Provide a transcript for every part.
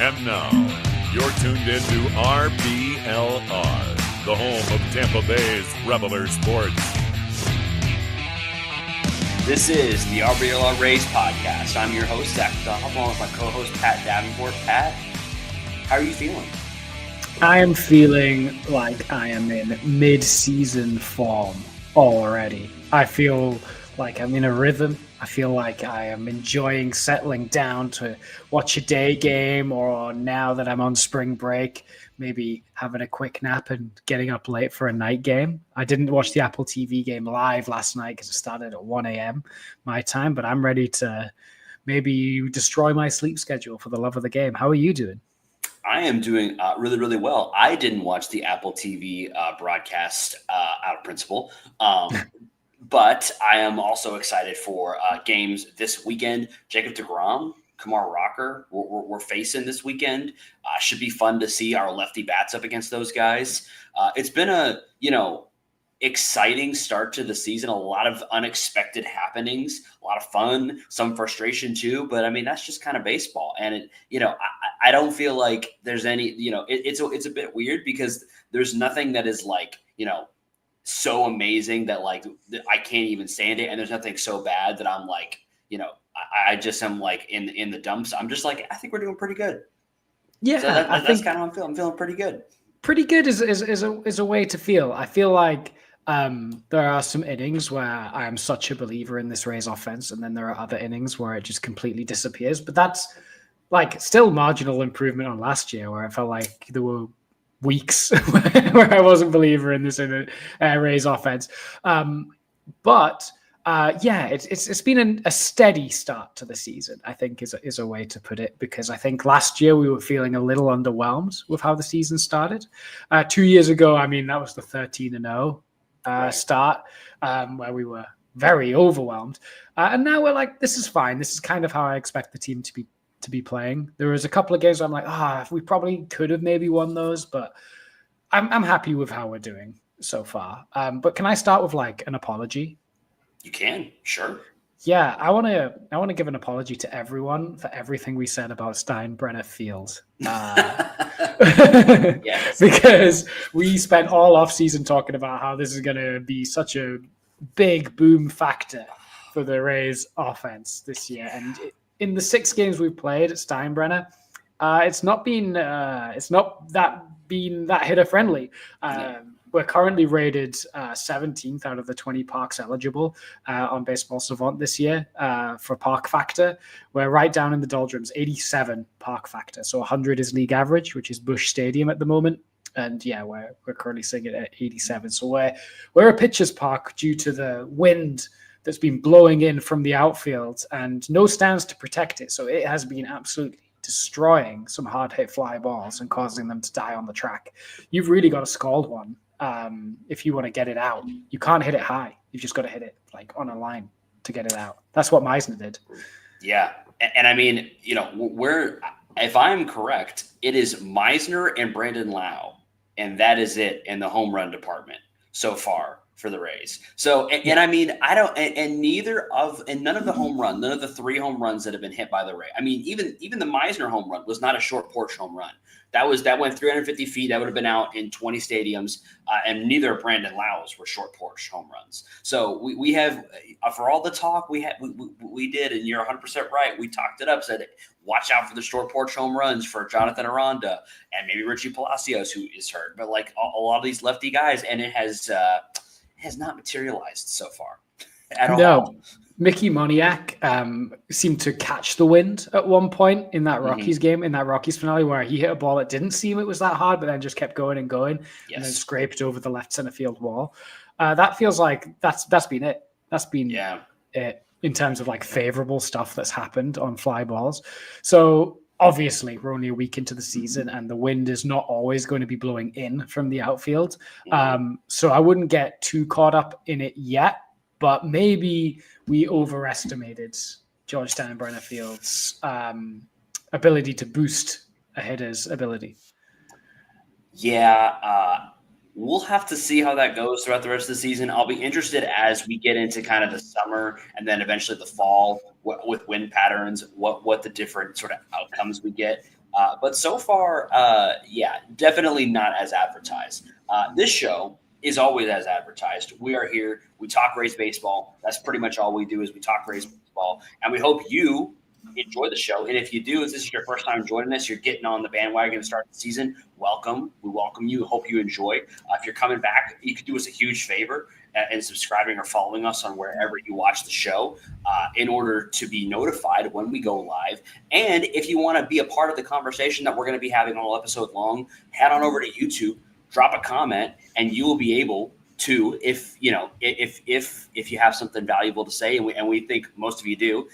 And now, you're tuned into RBLR, the home of Tampa Bay's Reveler Sports. This is the RBLR Rays podcast. I'm your host, Zach Duff, along with my co-host, Pat Davenport. Pat, how are you feeling? I am feeling like I am in mid-season form already. I feel like I'm in a rhythm. I feel like I am enjoying settling down to watch a day game, or now that I'm on spring break, maybe having a quick nap and getting up late for a night game. I didn't watch the Apple TV game live last night because it started at 1 a.m. my time, but I'm ready to maybe destroy my sleep schedule for the love of the game. How are you doing? I am doing really, really well. I didn't watch the Apple TV broadcast out of principle. But I am also excited for games this weekend. Jacob deGrom, Kumar Rocker, we're facing this weekend. Should be fun to see our lefty bats up against those guys. It's been a, exciting start to the season. A lot of unexpected happenings, a lot of fun, some frustration too. But I mean, that's just kind of baseball. And I don't feel like there's any, it's a bit weird because there's nothing that is like, so amazing that like I can't even stand it, and there's nothing so bad that I'm like, I just am like in the dumps. I'm just like, I think we're doing pretty good. Yeah, so that's kind of how I'm feeling. I'm feeling pretty good. Pretty good is a way to feel. I feel like there are some innings where I am such a believer in this Rays offense, and then there are other innings where it just completely disappears. But that's like still marginal improvement on last year, where I felt like there were weeks where I wasn't a believer in this Rays offense. But it's been a steady start to the season, I think is a way to put it, because I think last year we were feeling a little underwhelmed with how the season started. 2 years ago, I mean, that was the 13-0 start where we were very overwhelmed. And now we're like, this is fine. This is kind of how I expect the team to be playing. There was a couple of games where I'm like, we probably could have maybe won those, but I'm happy with how we're doing so far. But can I start with like an apology? You can, sure. Yeah, I want to give an apology to everyone for everything we said about Steinbrenner Field. Yes. Because we spent all offseason talking about how this is going to be such a big boom factor for the Rays offense this year. And in the 6 games we've played at Steinbrenner, it's not been that hitter friendly. We're currently rated 17th out of the 20 parks eligible on Baseball Savant this year for park factor. We're right down in the doldrums, 87 park factor. So 100 is league average, which is Busch Stadium at the moment. And yeah, we're currently sitting at 87. So we're a pitcher's park due to the wind that's been blowing in from the outfield and no stands to protect it. So it has been absolutely destroying some hard hit fly balls and causing them to die on the track. You've really got to scald one if you want to get it out. You can't hit it high. You've just got to hit it like on a line to get it out. That's what Meisner did. Yeah. And I mean, if I'm correct, it is Meisner and Brandon Lau, and that is it in the home run department so far for the Rays. So, and I mean, none of the 3 home runs that have been hit by the Rays. I mean, even the Meisner home run was not a short porch home run. That went 350 feet. That would have been out in 20 stadiums. And neither of Brandon Lau's were short porch home runs. So we have, for all the talk we did, and you're 100% right. We talked it up, said, watch out for the short porch home runs for Jonathan Aranda and maybe Richie Palacios, who is hurt. But like a lot of these lefty guys, and it has not materialized so far at all. No. Mickey Moniak seemed to catch the wind at one point in that Rockies game, in that Rockies finale, where he hit a ball that didn't seem it was that hard, but then just kept going and going, and then scraped over the left center field wall. That feels like that's been it. That's been it in terms of like favorable stuff that's happened on fly balls. So obviously we're only a week into the season, and the wind is not always going to be blowing in from the outfield. So I wouldn't get too caught up in it yet. But maybe we overestimated George Steinbrenner Field's ability to boost a hitter's ability. Yeah, we'll have to see how that goes throughout the rest of the season. I'll be interested as we get into kind of the summer and then eventually the fall with wind patterns, what the different sort of outcomes we get. But so far, yeah, definitely not as advertised. This show is always as advertised. We are here. We talk Rays baseball. That's pretty much all we do is we talk Rays baseball. And we hope you enjoy the show. And if you do, if this is your first time joining us, you're getting on the bandwagon to start the season, welcome. We welcome you. Hope you enjoy. If you're coming back, you could do us a huge favor and subscribing or following us on wherever you watch the show in order to be notified when we go live. And if you want to be a part of the conversation that we're going to be having all episode long, head on over to YouTube, drop a comment, and you will be able to, if you have something valuable to say, and we think most of you do,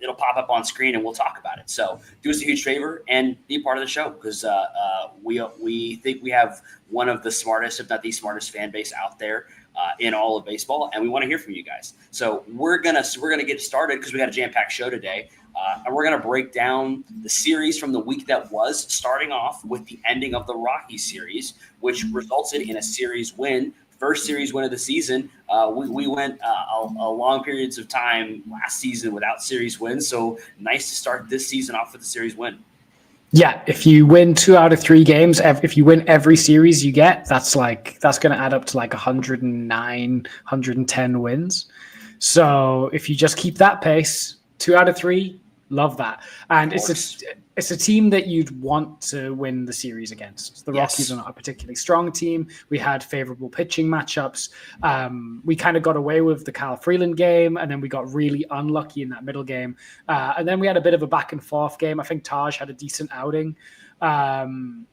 it'll pop up on screen and we'll talk about it. So do us a huge favor and be a part of the show, because we think we have one of the smartest, if not the smartest, fan base out there in all of baseball, and we want to hear from you guys. So we're gonna get started because we got a jam-packed show today, and we're gonna break down the series from the week that was, starting off with the ending of the Rockies series, which resulted in a series win. First series win of the season. We went a long periods of time last season without series wins, so nice to start this season off with a series win. Yeah, if you win 2 out of 3 games, if you win every series you get, that's going to add up to like 109, 110 wins. So if you just keep that pace, 2 out of 3, love that. And it's a team that you'd want to win the series against. The Rockies are not a particularly strong team. We had favorable pitching matchups. We kind of got away with the Kyle Freeland game, and then we got really unlucky in that middle game. And then we had a bit of a back and forth game. I think Taj had a decent outing. And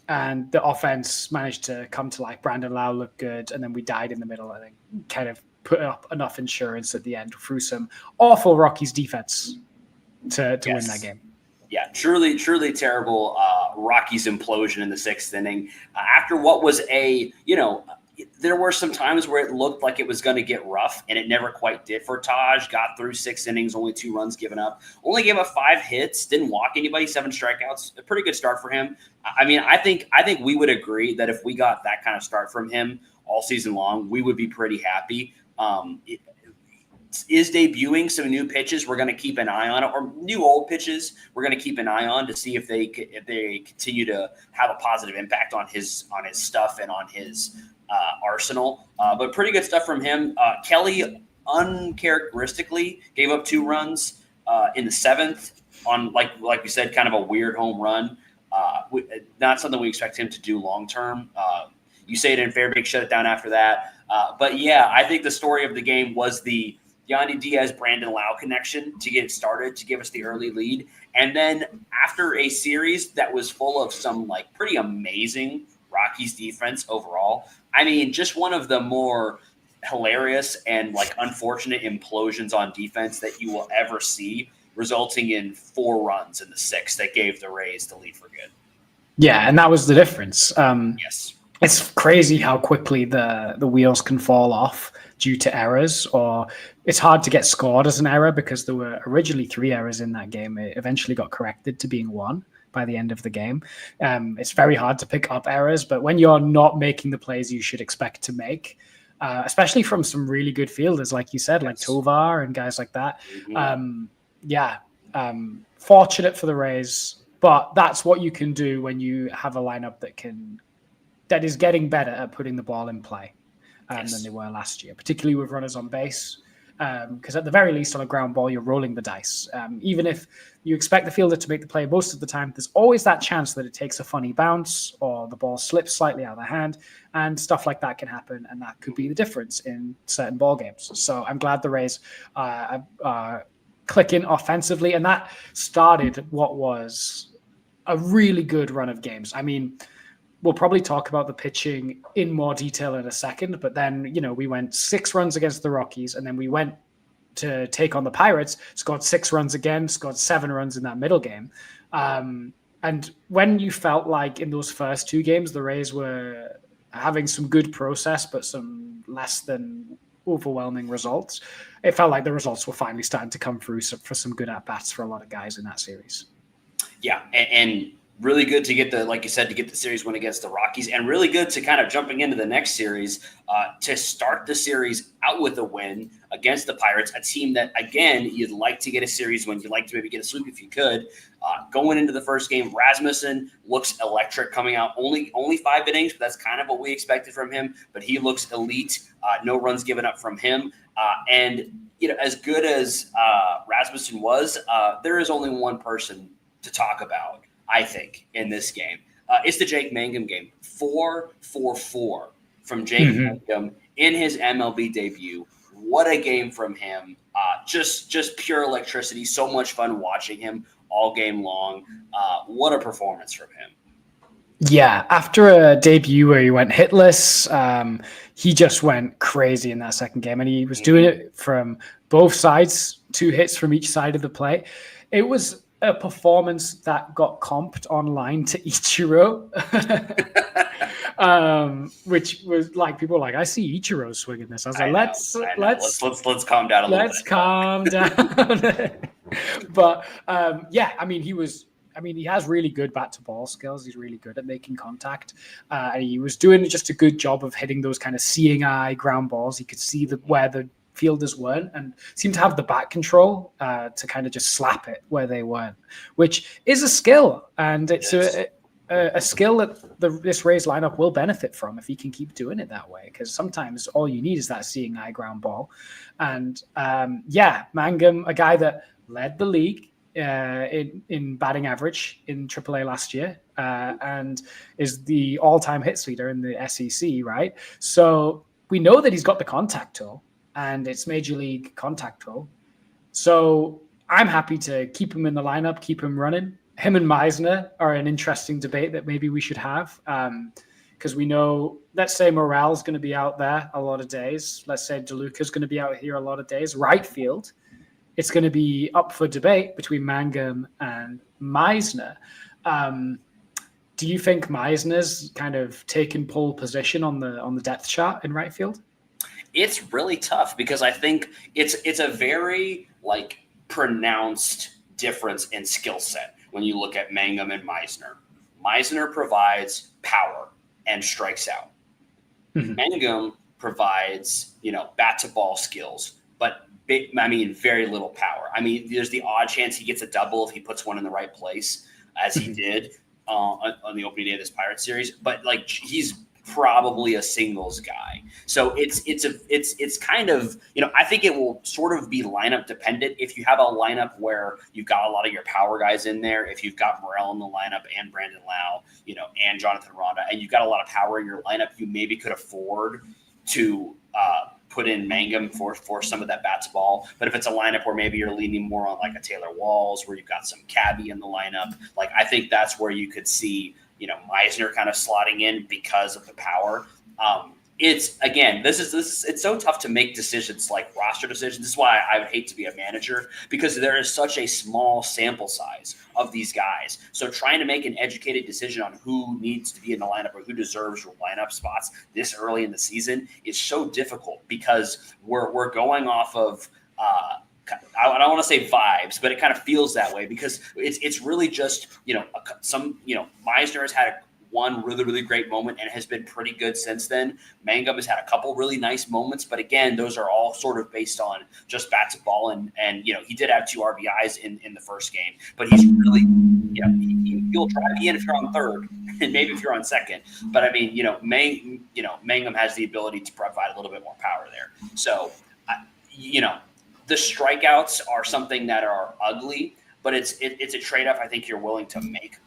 the offense managed to come to life. Brandon Lau looked good, and then we died in the middle, I think, kind of put up enough insurance at the end through some awful Rockies defense to win that game. Yeah, truly terrible Rockies implosion in the 6th inning. After what was there were some times where it looked like it was going to get rough, and it never quite did for Taj. Got through 6 innings, only 2 runs given up. Only gave up 5 hits, didn't walk anybody, 7 strikeouts. A pretty good start for him. I mean, I think we would agree that if we got that kind of start from him all season long, we would be pretty happy. Is debuting some new pitches we're going to keep an eye on, or new old pitches we're going to keep an eye on to see if they continue to have a positive impact on his stuff and on his arsenal. But pretty good stuff from him. Kelly uncharacteristically gave up 2 runs in the 7th on, like we said, kind of a weird home run. Not something we expect him to do long term. You say it in Fairbanks, shut it down after that. But yeah, I think the story of the game was the Yandy Diaz, Brandon Lau connection to get it started, to give us the early lead. And then after a series that was full of some pretty amazing Rockies defense overall, I mean, just one of the more hilarious and unfortunate implosions on defense that you will ever see, resulting in 4 runs in the 6th that gave the Rays the lead for good. Yeah, and that was the difference. Yes. It's crazy how quickly the wheels can fall off due to errors, or it's hard to get scored as an error because there were originally 3 errors in that game. It eventually got corrected to being 1 by the end of the game. It's very hard to pick up errors, but when you're not making the plays you should expect to make, especially from some really good fielders, like you said, like Tovar and guys like that. Fortunate for the Rays, but that's what you can do when you have a lineup that is getting better at putting the ball in play than they were last year, particularly with runners on base. Because at the very least, on a ground ball, you're rolling the dice. Even if you expect the fielder to make the play most of the time, there's always that chance that it takes a funny bounce or the ball slips slightly out of the hand, and stuff like that can happen, and that could be the difference in certain ball games. So I'm glad the Rays are clicking offensively, and that started what was a really good run of games. I mean, we'll probably talk about the pitching in more detail in a second, but then, we went 6 runs against the Rockies, and then we went to take on the Pirates, scored 6 runs again, scored 7 runs in that middle game. And when you felt like in those first 2 games, the Rays were having some good process, but some less than overwhelming results, it felt like the results were finally starting to come through for some good at-bats for a lot of guys in that series. Yeah, and really good to get like you said, to get the series win against the Rockies, and really good to kind of jumping into the next series to start the series out with a win against the Pirates, a team that, again, you'd like to get a series win. You'd like to maybe get a sweep if you could. Going into the first game, Rasmussen looks electric coming out. Only 5 innings, but that's kind of what we expected from him. But he looks elite. No runs given up from him. And, as good as Rasmussen was, there is only one person to talk about, I think, in this game. It's the Jake Mangum game. 4-for-4 from Jake Mangum in his MLB debut. What a game from him. Just pure electricity. So much fun watching him all game long. What a performance from him. Yeah, after a debut where he went hitless, he just went crazy in that second game, and he was doing it from both sides, 2 hits from each side of the plate. It was a performance that got comped online to Ichiro, which was like, people were like, I see Ichiro swinging this. I was like, let's calm down a little bit. Let's calm down. But he has really good bat to ball skills. He's really good at making contact. And he was doing just a good job of hitting those kind of seeing eye ground balls. He could see where the fielders weren't, and seemed to have the bat control to kind of just slap it where they weren't, which is a skill. And it's a skill that this Rays lineup will benefit from if he can keep doing it that way, because sometimes all you need is that seeing eye ground ball. And Mangum, a guy that led the league in batting average in AAA last year, and is the all-time hits leader in the SEC, right? So we know that he's got the contact tool, and it's major league contact tool. So I'm happy to keep him in the lineup, keep him running. Him and Meisner are an interesting debate that maybe we should have, because we know, let's say Morel's going to be out there a lot of days. Let's say DeLuca's going to be out here a lot of days. Right field, it's going to be up for debate between Mangum and Meisner. Do you think Meisner's kind of taken pole position on the depth chart in right field? It's really tough, because I think it's a very pronounced difference in skill set when you look at Mangum and Meisner. Meisner provides power and strikes out. Mangum provides, bat to ball skills, but very little power. There's the odd chance he gets a double if he puts one in the right place, as he did on the opening day of this Pirates series. But he's probably a singles guy. So it's kind of, I think it will sort of be lineup dependent. If you have a lineup where you've got a lot of your power guys in there, if you've got Morel in the lineup and Brandon Lau, and Jonathan Ronda, and you've got a lot of power in your lineup, you maybe could afford to put in Mangum for some of that bat to ball. But if it's a lineup where maybe you're leaning more on a Taylor Walls, where you've got some Cabby in the lineup, I think that's where you could see Meisner kind of slotting in because of the power. It's so tough to make decisions like roster decisions. This is why I would hate to be a manager, because there is such a small sample size of these guys. So trying to make an educated decision on who needs to be in the lineup or who deserves your lineup spots this early in the season is so difficult, because we're going off of I don't want to say vibes, but it kind of feels that way, because it's really just, Meisner has had one really, really great moment and has been pretty good since then. Mangum has had a couple really nice moments, but again, those are all sort of based on just bat to ball. And he did have 2 RBIs in the first game, but he's really, he'll try to be in if you're on third and maybe if you're on second. But Mangum has the ability to provide a little bit more power there. So, the strikeouts are something that are ugly, but it's a trade-off I think you're willing to make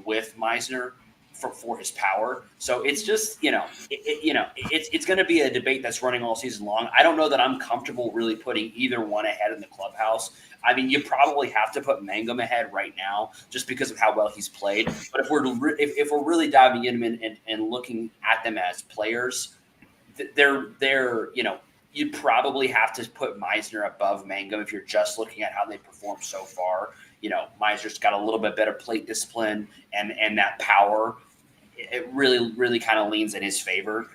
with Meisner for his power. So it's just, it's going to be a debate that's running all season long. I don't know that I'm comfortable really putting either one ahead in the clubhouse. You probably have to put Mangum ahead right now just because of how well he's played. But if we're really diving in and looking at them as players, they're you'd probably have to put Meisner above Mangum if you're just looking at how they performed so far. Meisner's got a little bit better plate discipline and that power. It really, really kind of leans in his favor.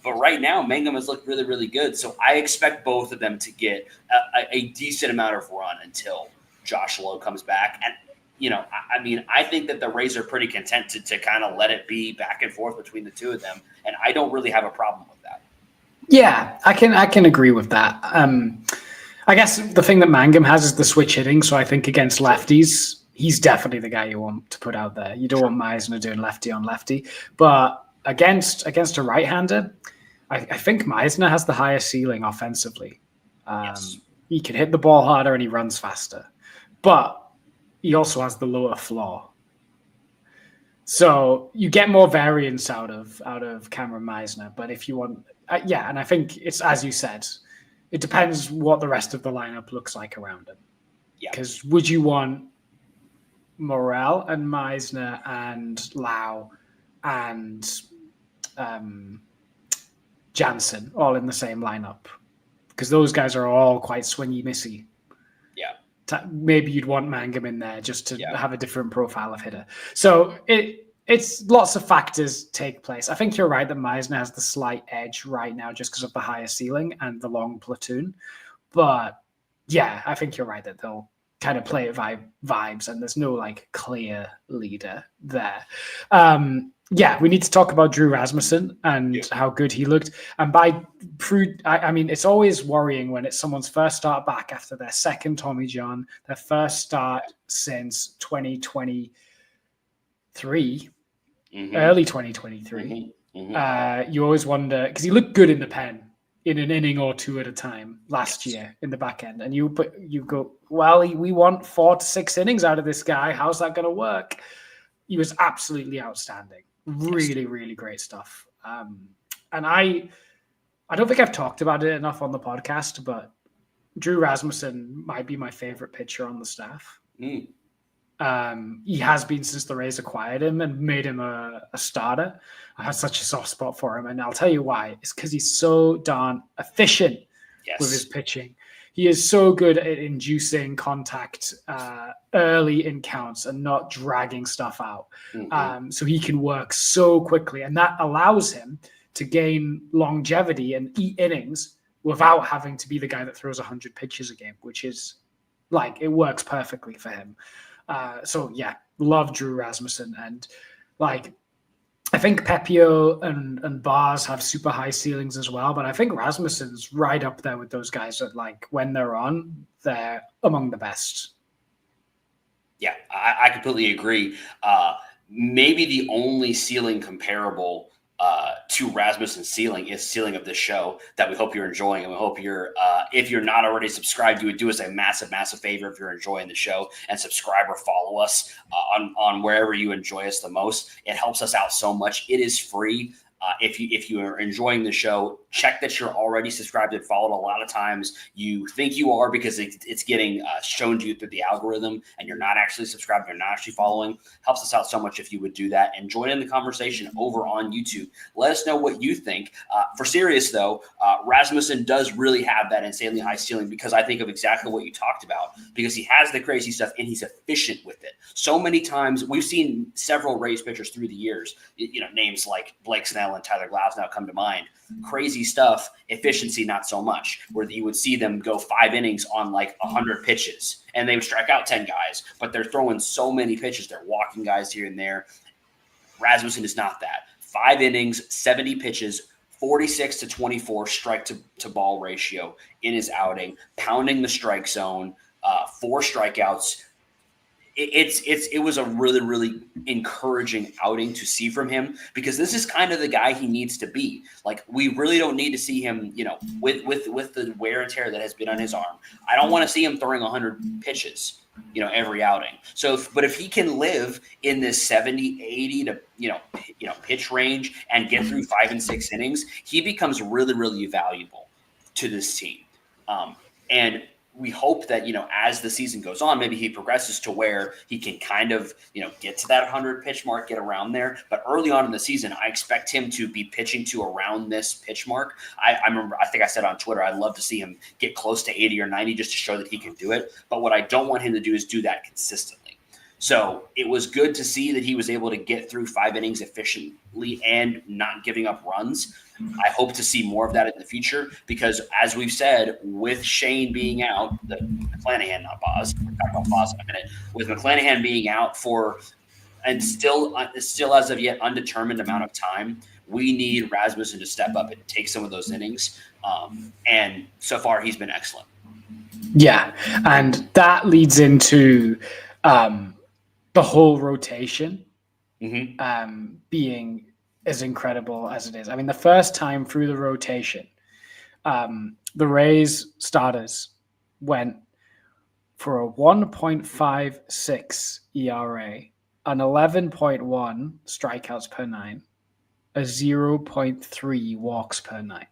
But right now, Mangum has looked really, really good. So I expect both of them to get a decent amount of run until Josh Lowe comes back. And, I mean, I think that the Rays are pretty content to kind of let it be back and forth between the two of them, and I don't really have a problem with that. Yeah, I can agree with that. I guess the thing that Mangum has is the switch hitting, so I think against lefties, he's definitely the guy you want to put out there. You don't want Meisner doing lefty on lefty, but against a right-hander, I think Meisner has the highest ceiling offensively. Yes. He can hit the ball harder and he runs faster, but he also has the lower floor. So you get more variance out of Cameron Meisner. But if you want, and I think it's, as you said, it depends what the rest of the lineup looks like around him. Yeah. Because would you want Morel and Meisner and Lau and Jansen all in the same lineup? Because those guys are all quite swingy, missy. Yeah. Maybe you'd want Mangum in there just to have a different profile of hitter. So it's lots of factors take place. I think you're right that Meisner has the slight edge right now just because of the higher ceiling and the long platoon. But yeah, I think you're right that they'll kind of play it vibes and there's no like clear leader there. We need to talk about Drew Rasmussen and how good he looked. And I mean, it's always worrying when it's someone's first start back after their second Tommy John, their first start since 2023, early 2023. You always wonder, because he looked good in the pen in an inning or two at a time last year in the back end. And you go, well, we want 4 to 6 innings out of this guy. How's that going to work? He was absolutely outstanding. Really, really great stuff. And I don't think I've talked about it enough on the podcast, but Drew Rasmussen might be my favorite pitcher on the staff. He has been since the Rays acquired him and made him a starter. I have such a soft spot for him, and I'll tell you why. It's because he's so darn efficient with his pitching. He is so good at inducing contact early in counts and not dragging stuff out. So he can work so quickly, and that allows him to gain longevity and eat innings without having to be the guy that throws 100 pitches a game, which is like, it works perfectly for him. Love Drew Rasmussen. And like, I think Pepio and Bars have super high ceilings as well, but I think Rasmussen's right up there with those guys that, like, when they're on, they're among the best. Yeah, I completely agree. Maybe the only ceiling comparable to Rasmussen's ceiling is ceiling of this show that we hope you're enjoying. And we hope you're, if you're not already subscribed, you would do us a massive, massive favor if you're enjoying the show and subscribe or follow us on wherever you enjoy us the most. It helps us out so much. It is free. If you are enjoying the show, check that you're already subscribed and followed. A lot of times you think you are because it's getting shown to you through the algorithm and you're not actually subscribed, you're not actually following. Helps us out so much if you would do that and join in the conversation over on YouTube. Let us know what you think. For serious though, Rasmussen does really have that insanely high ceiling because I think of exactly what you talked about, because he has the crazy stuff and he's efficient with it. So many times we've seen several Rays pitchers through the years, names like Blake Snell and Tyler Glasnow come to mind. Crazy stuff, efficiency not so much, where you would see them go 5 innings on like 100 pitches and they would strike out 10 guys, but they're throwing so many pitches, they're walking guys here and there. Rasmussen is not that. 5 innings, 70 pitches, 46 to 24 strike to ball ratio in his outing, pounding the strike zone, 4 strikeouts. It was a really, really encouraging outing to see from him, because this is kind of the guy he needs to be. Like, we really don't need to see him, with the wear and tear that has been on his arm. I don't want to see him throwing 100 pitches, every outing. So, but if he can live in this 70, 80 to, pitch range and get through 5 and 6 innings, he becomes really, really valuable to this team. And we hope that, as the season goes on, maybe he progresses to where he can kind of, get to that 100 pitch mark, get around there. But early on in the season, I expect him to be pitching to around this pitch mark. I remember, I think I said on Twitter, I'd love to see him get close to 80 or 90 just to show that he can do it. But what I don't want him to do is do that consistently. So it was good to see that he was able to get through 5 innings efficiently and not giving up runs. I hope to see more of that in the future because, as we've said, with Shane being out, the McClanahan, not Boz, we'll talk about Boz in a minute, with McClanahan being out for and still as of yet undetermined amount of time, we need Rasmussen to step up and take some of those innings. And so far, he's been excellent. Yeah, and that leads into the whole rotation being as incredible as it is. I mean, the first time through the rotation, the Rays starters went for a 1.56 ERA, an 11.1 strikeouts per 9, a 0.3 walks per 9.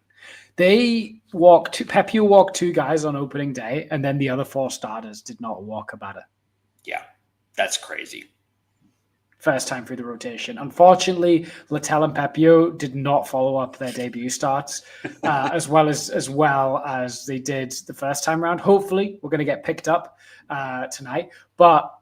They Pepio walked 2 guys on opening day, and then the other 4 starters did not walk a batter. Yeah, that's crazy. First time through the rotation. Unfortunately, Littell and Pepio did not follow up their debut starts as well as they did the first time round. Hopefully, we're going to get picked up tonight. But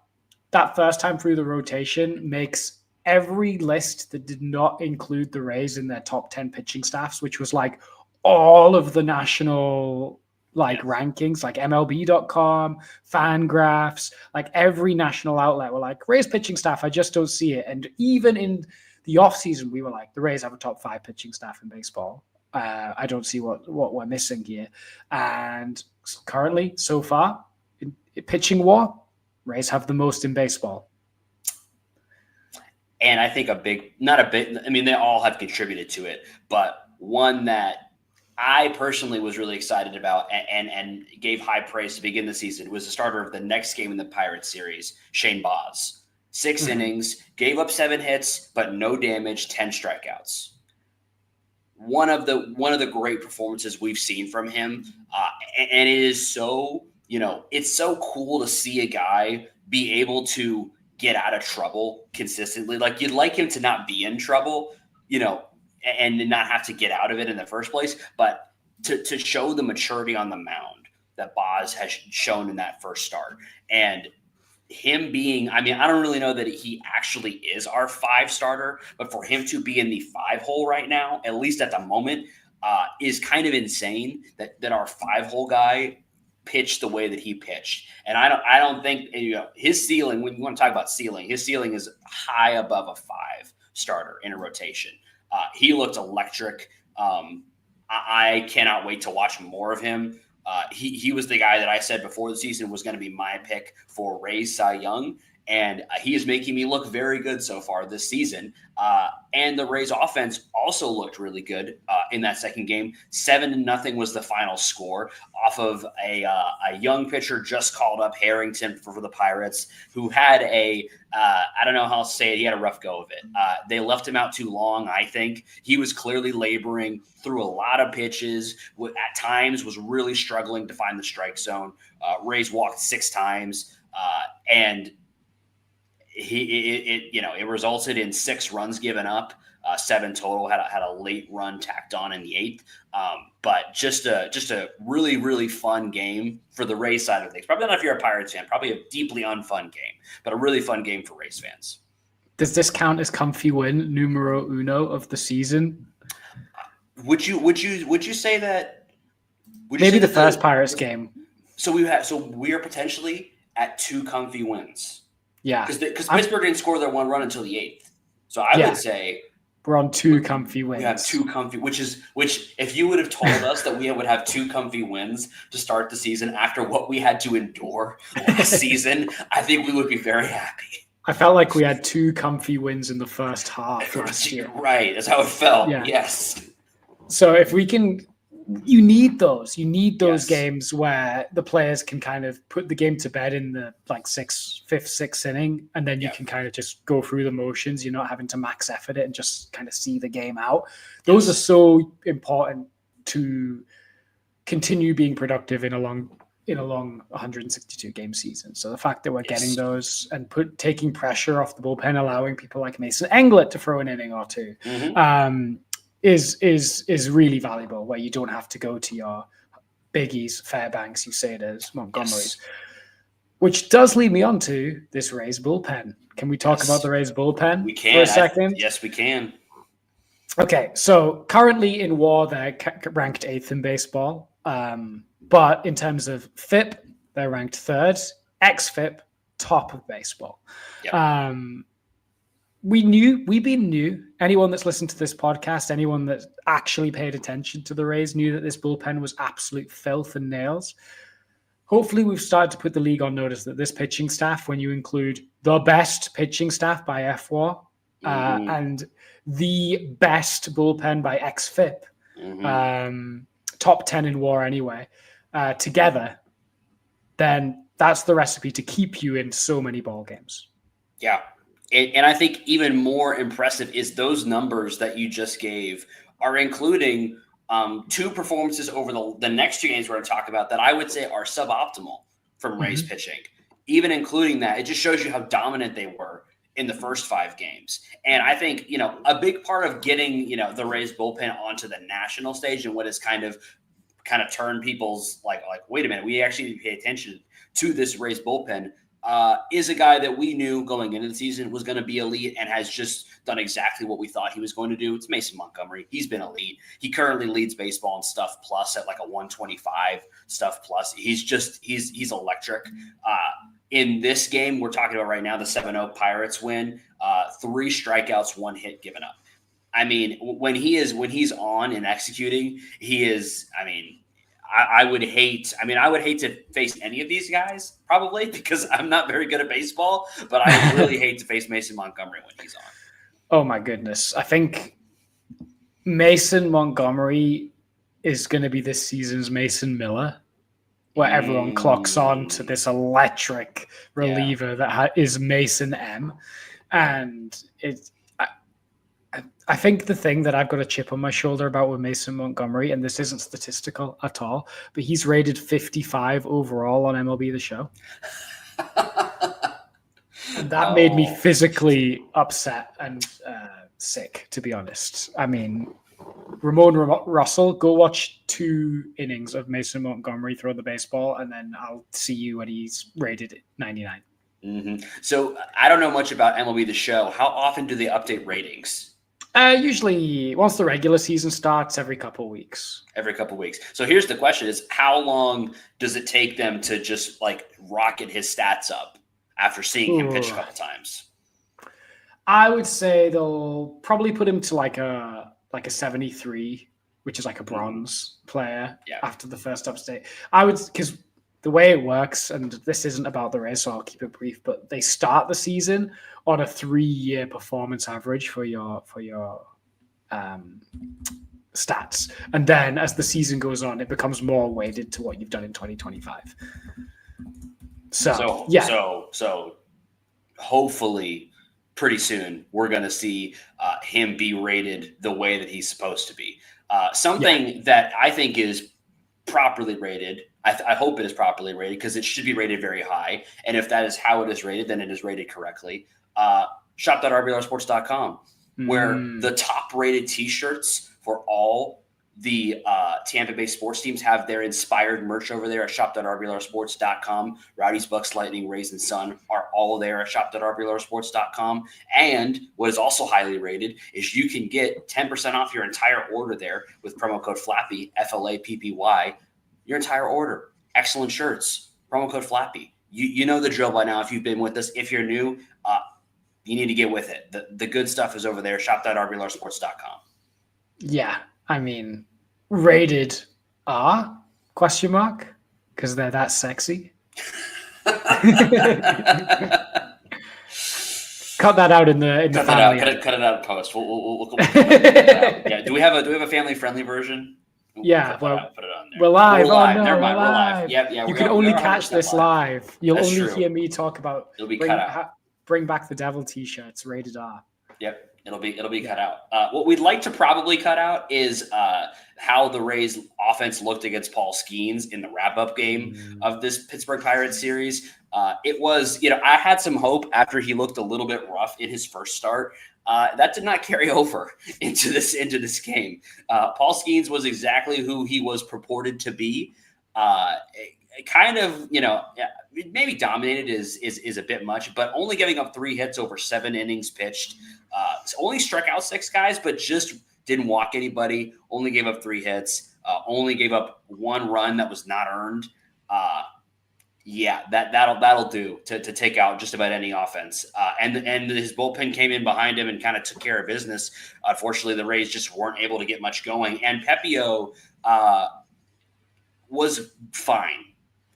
that first time through the rotation makes every list that did not include the Rays in their top 10 pitching staffs, which was like all of the national rankings, like MLB.com, Fangraphs, like every national outlet were like, Rays pitching staff, I just don't see it. And even in the offseason, we were like, the Rays have a top 5 pitching staff in baseball. I don't see what we're missing here. And currently, so far, in pitching war, Rays have the most in baseball. And I think they all have contributed to it, but one that I personally was really excited about and gave high praise to begin the season was the starter of the next game in the Pirates series, Shane Boz. 6 innings, gave up 7 hits, but no damage, 10 strikeouts. One of the great performances we've seen from him, and it is so, it's so cool to see a guy be able to get out of trouble consistently. Like, you'd like him to not be in trouble, and not have to get out of it in the first place, but to show the maturity on the mound that Boz has shown in that first start. And him being, I don't really know that he actually is our 5 starter, but for him to be in the 5 hole right now, at least at the moment, is kind of insane that our 5 hole guy pitched the way that he pitched. And I don't think, his ceiling, when you want to talk about ceiling, his ceiling is high above a 5 starter in a rotation. He looked electric. I cannot wait to watch more of him. He was the guy that I said before the season was going to be my pick for Rays Cy Young, and he is making me look very good so far this season. And the Rays offense also looked really good in that second game. 7-0 was the final score off of a young pitcher just called up, Harrington, for the Pirates, who had I don't know how to say it, he had a rough go of it. They left him out too long, I think. He was clearly laboring through a lot of pitches, at times was really struggling to find the strike zone. Rays walked 6 times, and it resulted in 6 runs given up, 7 total. Had a late run tacked on in the 8th, but just a really, really fun game for the Rays side of things. Probably not if you're a Pirates fan. Probably a deeply unfun game, but a really fun game for Rays fans. Does this count as comfy win numero uno of the season? Would you say that? Maybe the first Pirates game. So we are potentially at 2 comfy wins. Yeah, because Pittsburgh didn't score their 1 run until the 8th. So I would say we're on 2 comfy wins. We have 2 comfy, which if you would have told us that we would have 2 comfy wins to start the season after what we had to endure last season, I think we would be very happy. I felt like we had 2 comfy wins in the first half last year. Right, that's how it felt. Yeah. Yes. So if we can. You need those. You need those games where the players can kind of put the game to bed in the 5th, 6th inning, and then you can kind of just go through the motions. You're not having to max effort it and just kind of see the game out. Those are so important to continue being productive in a long 162 game season. So the fact that we're getting those and taking pressure off the bullpen, allowing people like Mason Englert to throw an inning or 2. Is really valuable, where you don't have to go to your Biggies, Fairbanks, you say it is, Montgomerys. Which does lead me on to this Rays bullpen. Can we talk about the Rays bullpen We can. for a second? Yes, we can. Okay, so currently in WAR, they're ranked 8th in baseball. But in terms of FIP, they're ranked 3rd. XFIP, top of baseball. Yep. We've been new. Anyone that's listened to this podcast, anyone that actually paid attention to the Rays knew that this bullpen was absolute filth and nails. Hopefully, we've started to put the league on notice that this pitching staff, when you include the best pitching staff by FWAR and the best bullpen by XFIP, top 10 in WAR anyway, together, then that's the recipe to keep you in so many ball games. Yeah. And I think even more impressive is those numbers that you just gave are including two performances over the next two games we're going to talk about that I would say are suboptimal from Rays pitching. Even including that, it just shows you how dominant they were in the first 5 games. And I think, a big part of getting, the Rays bullpen onto the national stage and what has kind of turned people's like, wait a minute, we actually need to pay attention to this Rays bullpen is a guy that we knew going into the season was going to be elite and has just done exactly what we thought he was going to do. It's Mason Montgomery. He's been elite. He currently leads baseball in stuff plus at like a 125 stuff plus. He's electric. In this game we're talking about right now, the 7-0 Pirates win, 3 strikeouts, 1 hit given up. I mean, when he's on and executing, he is, I would hate to face any of these guys probably because I'm not very good at baseball, but I would really hate to face Mason Montgomery when he's on. Oh my goodness. I think Mason Montgomery is going to be this season's Mason Miller, where everyone clocks on to this electric reliever that is Mason M. And I think the thing that I've got a chip on my shoulder about with Mason Montgomery, and this isn't statistical at all, but he's rated 55 overall on MLB The Show. And that made me physically upset and sick, to be honest. I mean, Ramon Russell, go watch 2 innings of Mason Montgomery throw the baseball, and then I'll see you when he's rated 99. So I don't know much about MLB The Show. How often do they update ratings? Usually once the regular season starts, every couple of weeks. So here's the question is, how long does it take them to just like rocket his stats up after seeing him pitch a couple times? I would say they'll probably put him to like a 73, which is like a bronze player after the first update. Because the way it works, and this isn't about the Rays, so I'll keep it brief, but they start the season on a 3-year performance average for your stats. And then as the season goes on, it becomes more weighted to what you've done in 2025. So hopefully pretty soon we're going to see him be rated the way that he's supposed to be. Something that I think is properly rated. I hope it is properly rated because it should be rated very high. And if that is how it is rated, then it is rated correctly. Shop.rblarsports.com, where the top rated t-shirts for all the Tampa Bay sports teams have their inspired merch over there at shop.rblarsports.com. Rowdy's, Bucks, Lightning, Rays, and Sun are all there at shop.rblarsports.com. And what is also highly rated is you can get 10% off your entire order there with promo code FLAPPY, FLAPPY, your entire order. Excellent shirts. Promo code FLAPPY. You know the drill by now if you've been with us. If you're new, you need to get with it. The good stuff is over there, shop.rblarsports.com. Yeah, I mean, rated R? Question mark? Because they're that sexy. Cut that out in the family. Cut it out in post. We'll cut it out. Yeah. Do we have a family friendly version? Put it on there. We're live. We're live. Oh, no, Never mind. we're live. Yep. You can only catch this live. You'll That's only true. hear me talk about. It'll be cut out. Bring back the devil T-shirts. Rated R. Yep. It'll be cut out. What we'd like to probably cut out is how the Rays offense looked against Paul Skeens in the wrap-up game of this Pittsburgh Pirates series. It was, I had some hope after he looked a little bit rough in his first start. That did not carry over into this game. Paul Skeens was exactly who he was purported to be. kind of, maybe dominated is a bit much, but only giving up 3 hits over 7 innings pitched. Only struck out 6 guys, but just didn't walk anybody. Only gave up 3 hits. Only gave up 1 run that was not earned. That'll do to take out just about any offense. And his bullpen came in behind him and kind of took care of business. Unfortunately, the Rays just weren't able to get much going. And Pepiot was fine.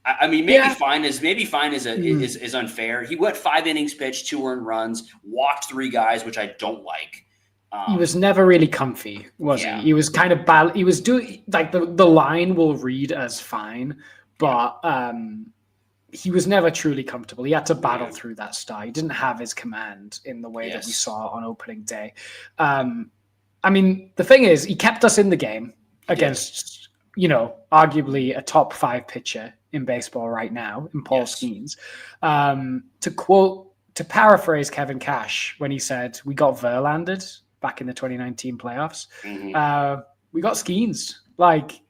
I mean, fine is unfair. He went 5 innings pitched, 2 earned runs, walked 3 guys, which I don't like. He was never really comfy, was he? He was kind of bad. He was doing like the line will read as fine, but he was never truly comfortable. He had to battle through that start. He didn't have his command in the way that we saw on opening day. I mean, the thing is, he kept us in the game against, arguably a top 5 pitcher in baseball right now in Paul Skeens. To paraphrase Kevin Cash when he said, we got Verlanded back in the 2019 playoffs. We got Skeens. Like,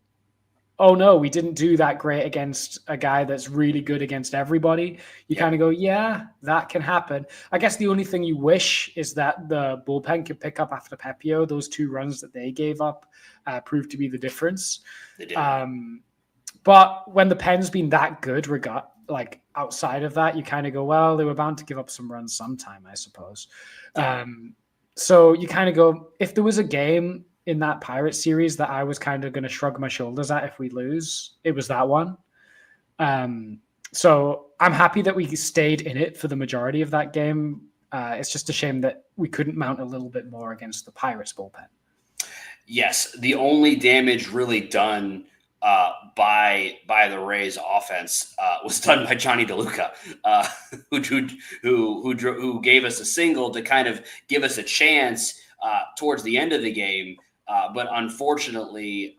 oh no, we didn't do that great against a guy that's really good against everybody. You kind of go, yeah, that can happen. I guess the only thing you wish is that the bullpen could pick up after Pepiot. Those 2 runs that they gave up proved to be the difference. They did. But when the pen's been that good, outside of that, you kind of go, well, they were bound to give up some runs sometime, I suppose. So you kind of go, if there was a game in that Pirates series that I was kind of going to shrug my shoulders at if we lose, it was that one. So I'm happy that we stayed in it for the majority of that game. It's just a shame that we couldn't mount a little bit more against the Pirates bullpen. Yes, the only damage really done by the Rays offense was done by Johnny DeLuca, who gave us a single to kind of give us a chance towards the end of the game. But unfortunately,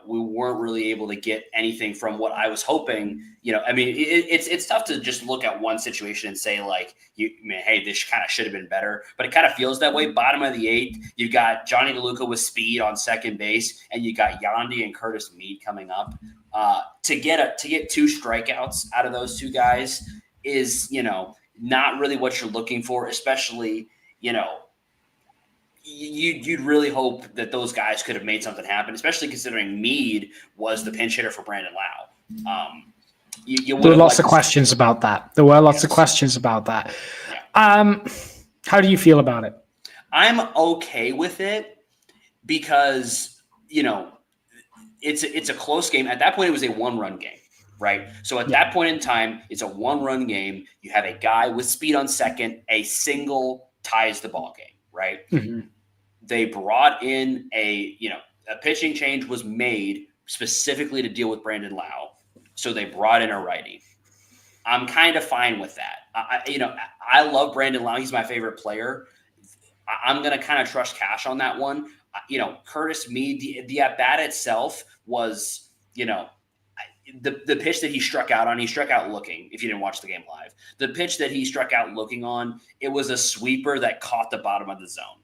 we weren't really able to get anything from what I was hoping. I mean, it's tough to just look at one situation and say hey, this kind of should have been better. But it kind of feels that way. Bottom of the 8th, you've got Johnny DeLuca with speed on second base, and you got Yandy and Curtis Mead coming up. To get 2 strikeouts out of those 2 guys is not really what you're looking for, especially You'd really hope that those guys could have made something happen, especially considering Mead was the pinch hitter for Brandon Lau. There were lots of questions about that. How do you feel about it? I'm okay with it because, it's a close game. At that point, it was a 1-run game, right? So at that point in time, it's a 1-run game. You have a guy with speed on second, a single ties the ball game, right? Mm-hmm. They brought in a pitching change was made specifically to deal with Brandon Lau. So they brought in a righty. I'm kind of fine with that. I love Brandon Lau. He's my favorite player. I'm going to kind of trust Cash on that one. Curtis Mead, the at-bat itself was, the pitch that he struck out on, he struck out looking, if you didn't watch the game live. The pitch that he struck out looking on, it was a sweeper that caught the bottom of the zone.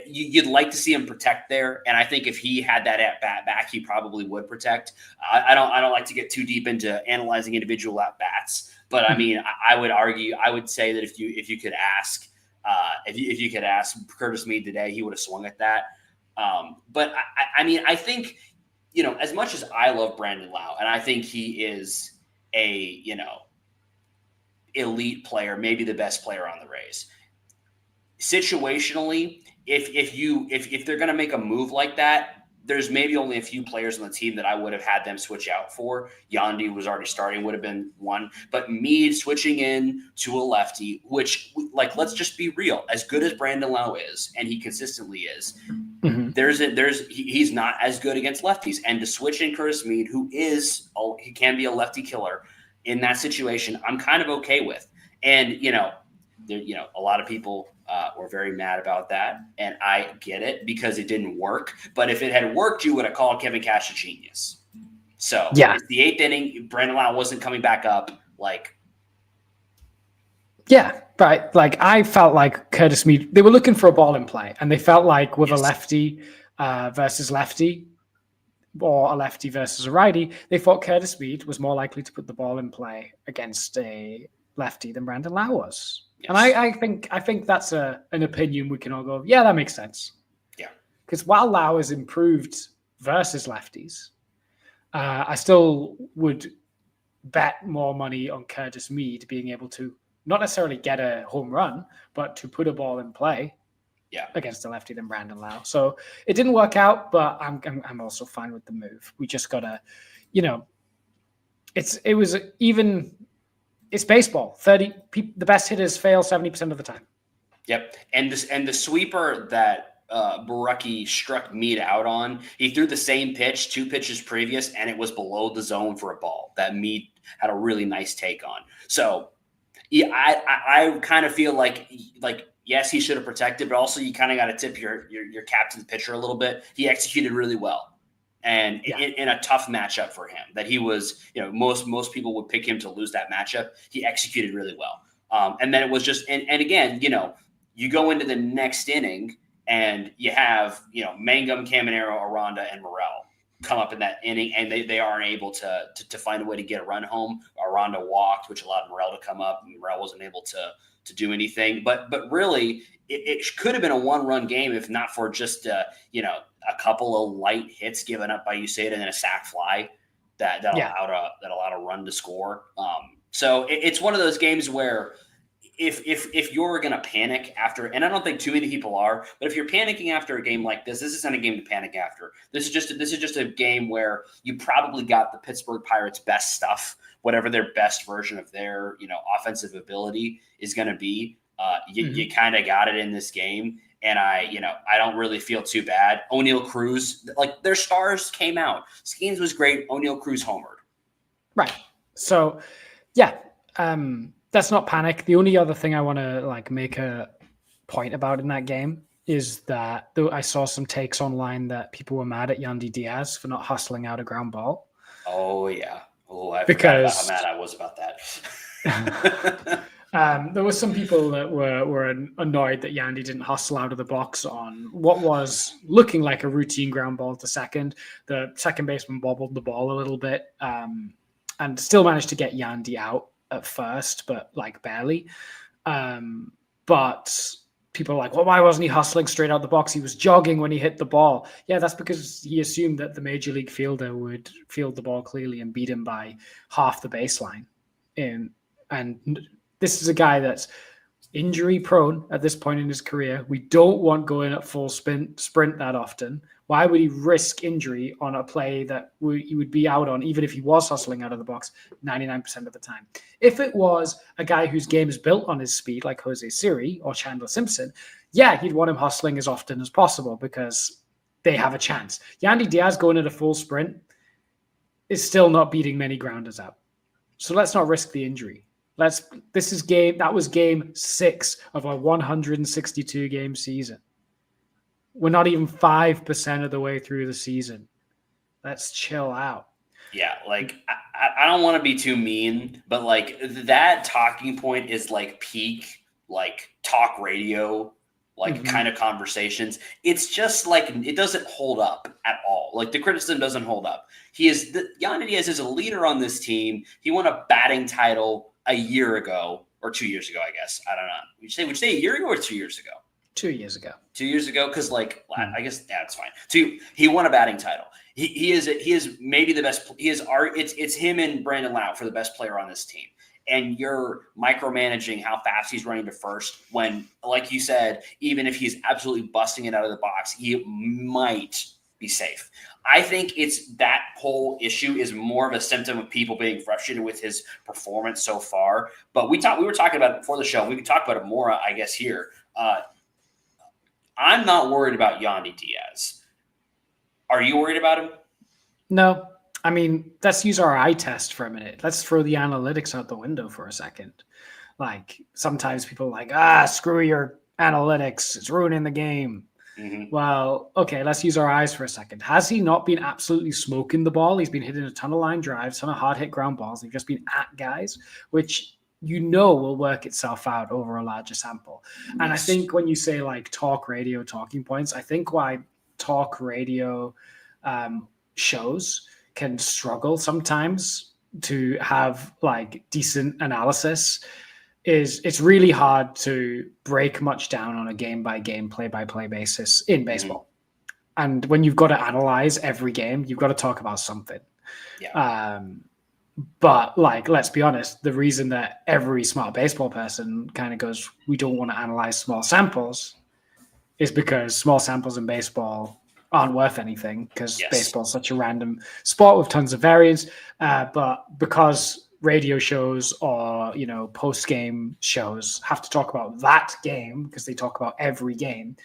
You'd like to see him protect there, and I think if he had that at bat back, he probably would protect. I don't like to get too deep into analyzing individual at bats, but I mean, I would say that if you could ask, if you could ask Curtis Mead today, he would have swung at that. But I think as much as I love Brandon Lau, and I think he is a elite player, maybe the best player on the Rays. Situationally, if they're going to make a move like that, there's maybe only a few players on the team that I would have had them switch out for. Yandy was already starting, would have been one. But Mead switching in to a lefty, which, let's just be real. As good as Brandon Lau is, and he consistently is, he's not as good against lefties. And to switch in Curtis Mead, he can be a lefty killer in that situation, I'm kind of okay with. And, a lot of people were very mad about that, and I get it because it didn't work. But if it had worked, you would have called Kevin Cash a genius. So it's the 8th inning. Brandon Lau wasn't coming back up. I felt like Curtis Mead. They were looking for a ball in play, and they felt like with a lefty versus lefty, or a lefty versus a righty, they thought Curtis Mead was more likely to put the ball in play against a lefty than Brandon Lau was. Yes. And I think that's an opinion we can all go, yeah, that makes sense. Yeah. Because while Lau has improved versus lefties, I still would bet more money on Curtis Mead being able to not necessarily get a home run, but to put a ball in play against a lefty than Brandon Lau. So it didn't work out, but I'm also fine with the move. We just gotta, it's baseball. The best hitters fail 70% of the time. Yep. And the sweeper that Borucki struck Mead out on, he threw the same pitch 2 pitches previous, and it was below the zone for a ball that Mead had a really nice take on. So yeah, I kind of feel like yes, he should have protected, but also you kind of got to tip your cap to the pitcher a little bit. He executed really well, and in a tough matchup for him, that he was, most people would pick him to lose that matchup. He executed really well, and then it was just and again, you go into the next inning and you have Mangum, Caminero, Aranda, and Morel come up in that inning, and they aren't able to find a way to get a run home. Aranda walked, which allowed Morel to come up, and Morel wasn't able to do anything. But really, it could have been a 1-run game if not for just a couple of light hits given up by Uceta and then a sac fly that allowed a run to score. So it's one of those games where if you're going to panic after, and I don't think too many people are, but if you're panicking after a game like this isn't a game to panic after. This is just a game where you probably got the Pittsburgh Pirates' best stuff, whatever their best version of their offensive ability is going to be. You kind of got it in this game, and I don't really feel too bad. O'Neal Cruz, like, their stars came out. Skeens was great. O'Neal Cruz homered. Right. So, yeah. That's not panic. The only other thing I want to make a point about in that game is that I saw some takes online that people were mad at Yandy Diaz for not hustling out a ground ball. Oh yeah. Oh, I forgot about how mad I was about that. There were some people that were annoyed that Yandy didn't hustle out of the box on what was looking like a routine ground ball to second. The second baseman bobbled the ball a little bit and still managed to get Yandy out at first, but barely. But people are like, well, why wasn't he hustling straight out the box? He was jogging when he hit the ball. Yeah, that's because he assumed that the major league fielder would field the ball clearly and beat him by half the baseline. And this is a guy that's injury prone at this point in his career. We don't want going at full sprint that often. Why would he risk injury on a play that he would be out on, even if he was hustling out of the box 99% of the time? If it was a guy whose game is built on his speed, like Jose Siri or Chandler Simpson, yeah, he'd want him hustling as often as possible because they have a chance. Yandy Diaz going at a full sprint is still not beating many grounders out. So let's not risk the injury. That was game 6 of a 162 game season. We're not even 5% of the way through the season. Let's chill out. Yeah, I don't want to be too mean, but that talking point is peak talk radio kind of conversations. It's just it doesn't hold up at all. The criticism doesn't hold up. Yandy Diaz is a leader on this team. He won a batting title a year ago or 2 years ago, I guess. I don't know. Would you say a year ago or 2 years ago? 2 years ago. 2 years ago, because I guess it's fine. So he won a batting title. He is maybe the best. It's him and Brandon Lau for the best player on this team. And you're micromanaging how fast he's running to first when, like you said, even if he's absolutely busting it out of the box, he might be safe. I think it's that whole issue is more of a symptom of people being frustrated with his performance so far. But we were talking about it before the show. We could talk about it more, I guess, here. I'm not worried about Yandy Diaz. Are you worried about him? No. I mean, let's use our eye test for a minute. Let's throw the analytics out the window for a second. Sometimes people are screw your analytics. It's ruining the game. Mm-hmm. Well, okay, let's use our eyes for a second. Has he not been absolutely smoking the ball? He's been hitting a ton of line drives, ton of hard hit ground balls. They've just been at guys, which will work itself out over a larger sample. Yes. And I think when you say talk radio talking points, I think why talk radio shows can struggle sometimes to have like decent analysis. It's really hard to break much down on a game by game, play by play basis in baseball. And when you've got to analyze every game, you've got to talk about something. Yeah. But like, let's be honest, the reason that every smart baseball person kind of goes, we don't want to analyze small samples, is because small samples in baseball aren't worth anything, because baseball is such a random sport with tons of variance. But because radio shows or, you know, post-game shows have to talk about that game because they talk about every game,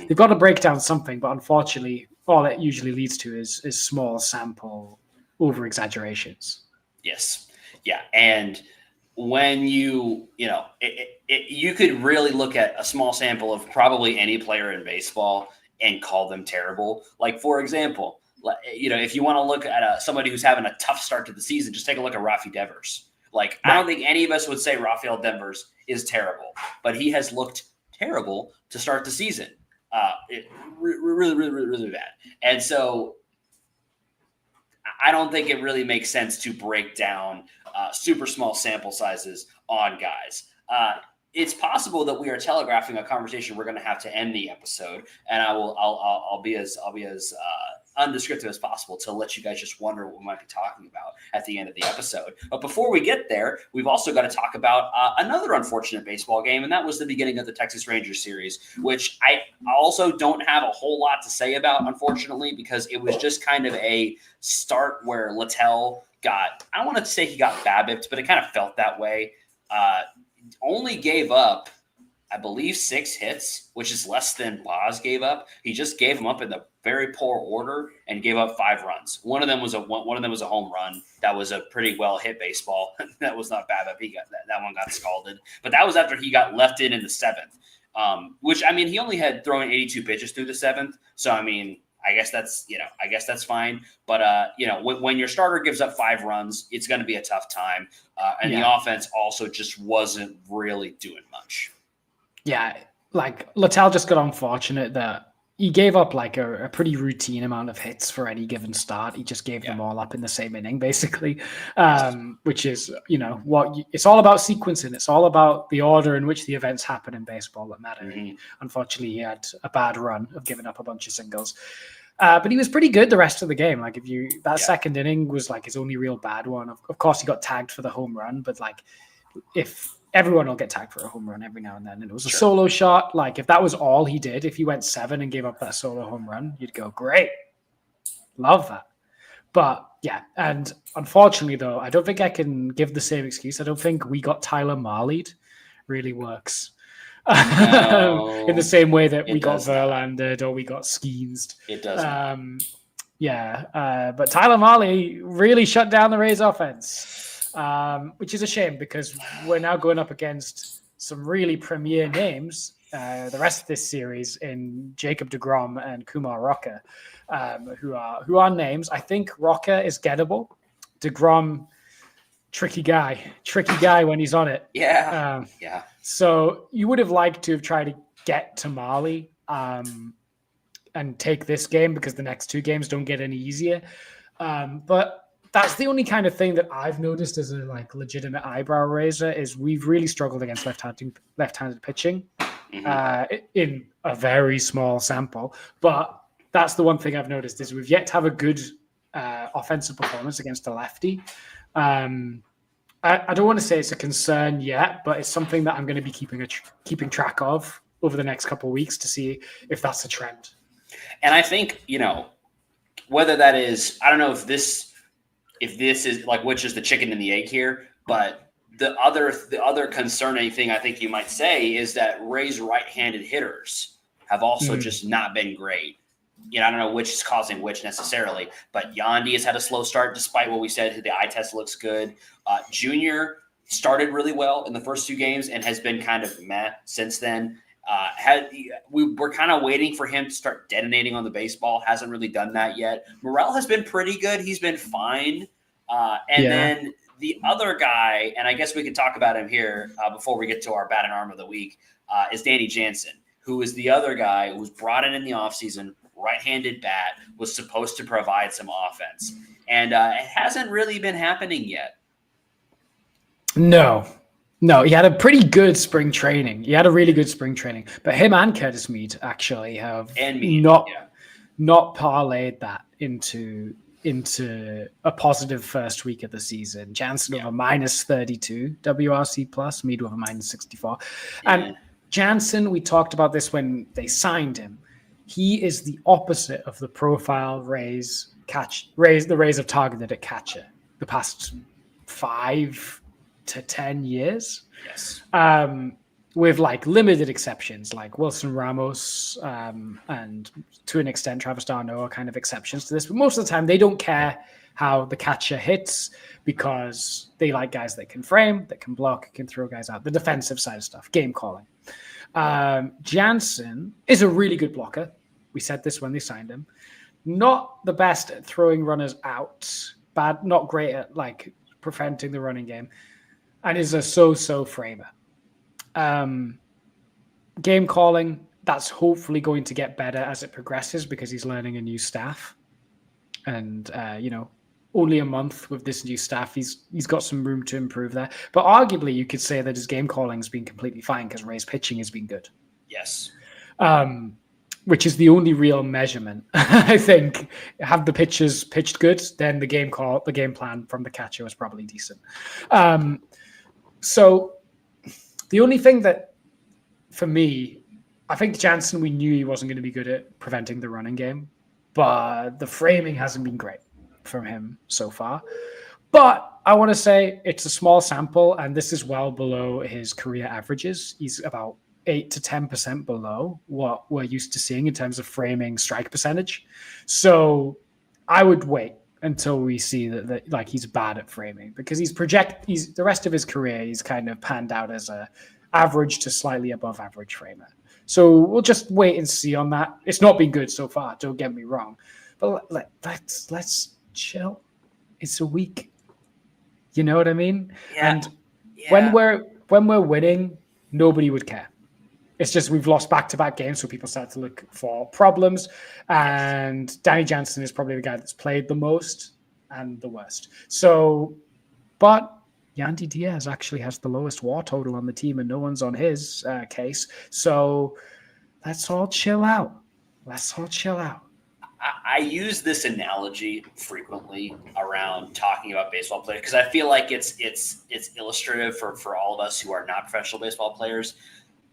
they've got to break down something. But unfortunately, all it usually leads to is small sample over exaggerations. Yes. Yeah. And when you know, you could really look at a small sample of probably any player in baseball and call them terrible. Like, for example, you know, if you want to look at somebody who's having a tough start to the season, just take a look at Rafi Devers. Like, I don't think any of us would say Rafael Devers is terrible, but he has looked terrible to start the season. Really bad. And so I don't think it really makes sense to break down super small sample sizes on guys. It's possible that we are telegraphing a conversation we're going to have to end the episode, and I'll be as undescriptive as possible to let you guys just wonder what we might be talking about at the end of the episode. But before we get there, we've also got to talk about another unfortunate baseball game, and that was the beginning of the Texas Rangers series, which I also don't have a whole lot to say about, unfortunately, because it was just kind of a start where Littell got, I don't want to say he got BABIP'd, but it kind of felt that way. Only gave up, I believe, 6 hits, which is less than Boz gave up. He just gave them up in the very poor order and gave up 5 runs. One of them was a home run. That was a pretty well hit baseball. That was not BABIP. He got that one got scalded, but that was after he got left in the 7th. Which, I mean, he only had thrown 82 pitches through the 7th. So I mean, I guess that's fine. But you know, when your starter gives up 5 runs, it's going to be a tough time. And the offense also just wasn't really doing much. Yeah, like Littell just got unfortunate that he gave up like a pretty routine amount of hits for any given start. He just gave them all up in the same inning, basically, which is, you know, it's all about sequencing. It's all about the order in which the events happen in baseball that matter. Mm-hmm. Unfortunately, he had a bad run of giving up a bunch of singles. But he was pretty good the rest of the game. Like second inning was like his only real bad one. Of course, he got tagged for the home run, but like if everyone will get tagged for a home run every now and then, and it was a solo shot. Like if that was all he did, if he went 7 and gave up that solo home run, you'd go, great, love that. But yeah, and unfortunately though, I don't think I can give the same excuse. I don't think we got Tyler Marlied really works. No, in the same way that we got Verlander or we got Skeensed. It doesn't. But Tyler Mahle really shut down the Rays offense, which is a shame because we're now going up against some really premier names the rest of this series in Jacob deGrom and Kumar Rocker, who are names. I think Rocker is gettable. deGrom, tricky guy when he's on it. Yeah. So you would have liked to have tried to get to Mahle and take this game because the next 2 games don't get any easier. But that's the only kind of thing that I've noticed as a like legitimate eyebrow raiser is we've really struggled against left-handed pitching in a very small sample. But that's the one thing I've noticed is we've yet to have a good offensive performance against a lefty. I don't want to say it's a concern yet, but it's something that I'm going to be keeping track of over the next couple of weeks to see if that's a trend. And I think, you know, whether that is, I don't know if this is like which is the chicken and the egg here, but the other concerning thing I think you might say is that Ray's right-handed hitters have also just not been great. You know, I don't know which is causing which necessarily, but Yandy has had a slow start despite what we said. The eye test looks good. Junior started really well in the first 2 games and has been kind of meh since then. We're kind of waiting for him to start detonating on the baseball. Hasn't really done that yet. Morel has been pretty good. He's been fine. Then the other guy, and I guess we could talk about him here before we get to our bat and arm of the week, is Danny Jansen, who is the other guy who was brought in the offseason, right-handed bat, was supposed to provide some offense. And it hasn't really been happening yet. No, he had a pretty good spring training. He had a really good spring training. But him and Curtis Mead actually have not parlayed that into a positive first week of the season. Jansen with a -32 WRC plus, Mead with a -64. And Jansen, we talked about this when they signed him. He is the opposite of the profile the Rays have targeted at catcher the past 5 to 10 years. Yes. With like limited exceptions, like Wilson Ramos and to an extent Travis d'Arnaud are kind of exceptions to this. But most of the time, they don't care how the catcher hits because they like guys that can frame, that can block, can throw guys out. The defensive side of stuff, game calling. Jansen is a really good blocker. We said this when they signed him. Not the best at throwing runners out, not great at like preventing the running game, and is a so-so framer. Game calling, that's hopefully going to get better as it progresses because he's learning a new staff. And, only a month with this new staff, he's got some room to improve there. But arguably, you could say that his game calling has been completely fine because Ray's pitching has been good. Yes. Which is the only real measurement. I think have the pitchers pitched good, then the game plan from the catcher was probably decent. So the only thing that, for me, I think Jansen, we knew he wasn't going to be good at preventing the running game, but the framing hasn't been great from him so far. But I want to say it's a small sample, and this is well below his career averages. He's about 8 to 10% below what we're used to seeing in terms of framing strike percentage. So I would wait until we see that like he's bad at framing, because he's the rest of his career, he's kind of panned out as a average to slightly above average framer. So we'll just wait and see on that. It's not been good so far, don't get me wrong, but let's chill. It's a week. You know what I mean? Yeah. And when we're winning, nobody would care. It's just we've lost back-to-back games, so people start to look for problems. And Danny Jansen is probably the guy that's played the most and the worst. So, but Yandy Diaz actually has the lowest WAR total on the team, and no one's on his case. So let's all chill out. I use this analogy frequently around talking about baseball players because I feel like it's illustrative for all of us who are not professional baseball players.